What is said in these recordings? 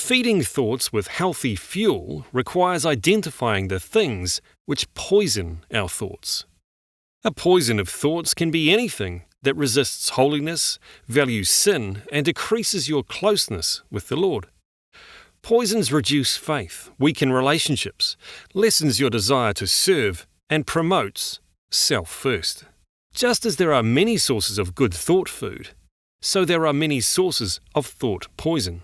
Feeding thoughts with healthy fuel requires identifying the things which poison our thoughts. A poison of thoughts can be anything that resists holiness, values sin, and decreases your closeness with the Lord. Poisons reduce faith, weaken relationships, lessens your desire to serve, and promotes self first. Just as there are many sources of good thought food, so there are many sources of thought poison.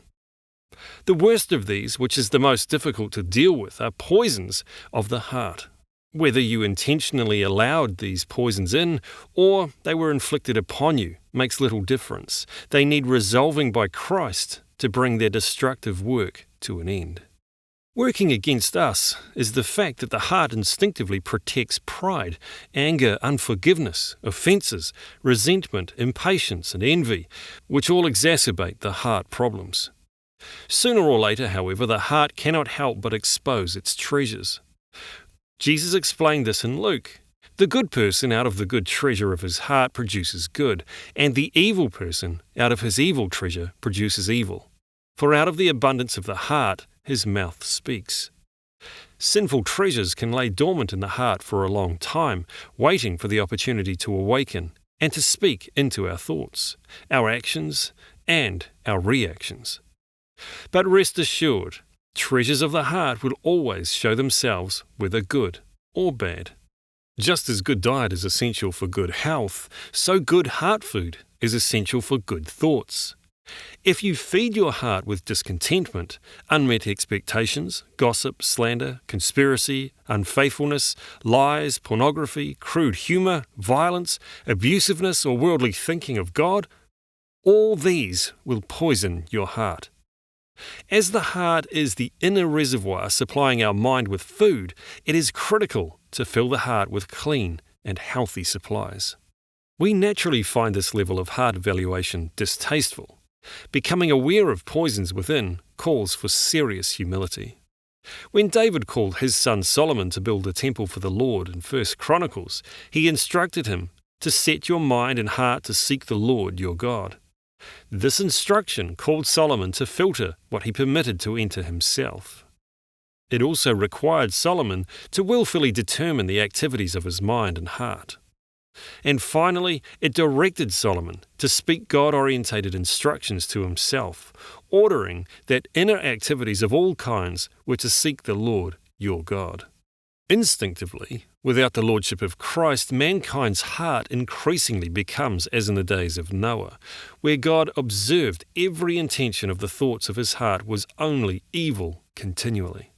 The worst of these, which is the most difficult to deal with, are poisons of the heart. Whether you intentionally allowed these poisons in or they were inflicted upon you makes little difference. They need resolving by Christ to bring their destructive work to an end. Working against us is the fact that the heart instinctively protects pride, anger, unforgiveness, offences, resentment, impatience, and envy, which all exacerbate the heart problems. Sooner or later, however, the heart cannot help but expose its treasures. Jesus explained this in Luke. The good person out of the good treasure of his heart produces good, and the evil person out of his evil treasure produces evil. For out of the abundance of the heart his mouth speaks. Sinful treasures can lay dormant in the heart for a long time, waiting for the opportunity to awaken and to speak into our thoughts, our actions, and our reactions. But rest assured, treasures of the heart will always show themselves, whether good or bad. Just as good diet is essential for good health, so good heart food is essential for good thoughts. If you feed your heart with discontentment, unmet expectations, gossip, slander, conspiracy, unfaithfulness, lies, pornography, crude humour, violence, abusiveness, or worldly thinking of God, all these will poison your heart. As the heart is the inner reservoir supplying our mind with food, it is critical to fill the heart with clean and healthy supplies. We naturally find this level of heart evaluation distasteful. Becoming aware of poisons within calls for serious humility. When David called his son Solomon to build a temple for the Lord in 1 Chronicles, he instructed him to set your mind and heart to seek the Lord your God. This instruction called Solomon to filter what he permitted to enter himself. It also required Solomon to willfully determine the activities of his mind and heart. And finally, it directed Solomon to speak God-orientated instructions to himself, ordering that inner activities of all kinds were to seek the Lord your God. Instinctively, without the lordship of Christ, mankind's heart increasingly becomes as in the days of Noah, where God observed every intention of the thoughts of his heart was only evil continually.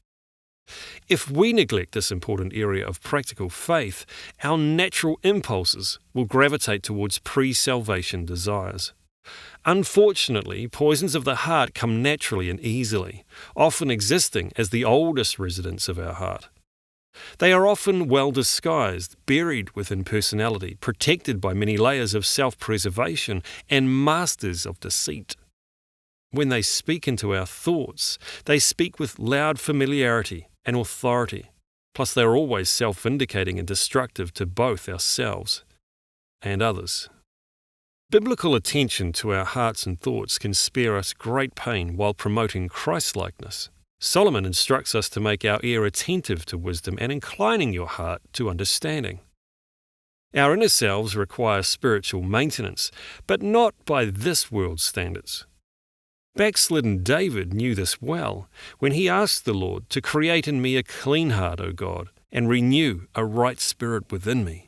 If we neglect this important area of practical faith, our natural impulses will gravitate towards pre-salvation desires. Unfortunately, poisons of the heart come naturally and easily, often existing as the oldest residents of our heart. They are often well disguised, buried within personality, protected by many layers of self-preservation, and masters of deceit. When they speak into our thoughts, they speak with loud familiarity and authority, plus they are always self-vindicating and destructive to both ourselves and others. Biblical attention to our hearts and thoughts can spare us great pain while promoting Christ-likeness. Solomon instructs us to make our ear attentive to wisdom and inclining your heart to understanding. Our inner selves require spiritual maintenance, but not by this world's standards. Backslidden David knew this well when he asked the Lord to create in me a clean heart, O God, and renew a right spirit within me.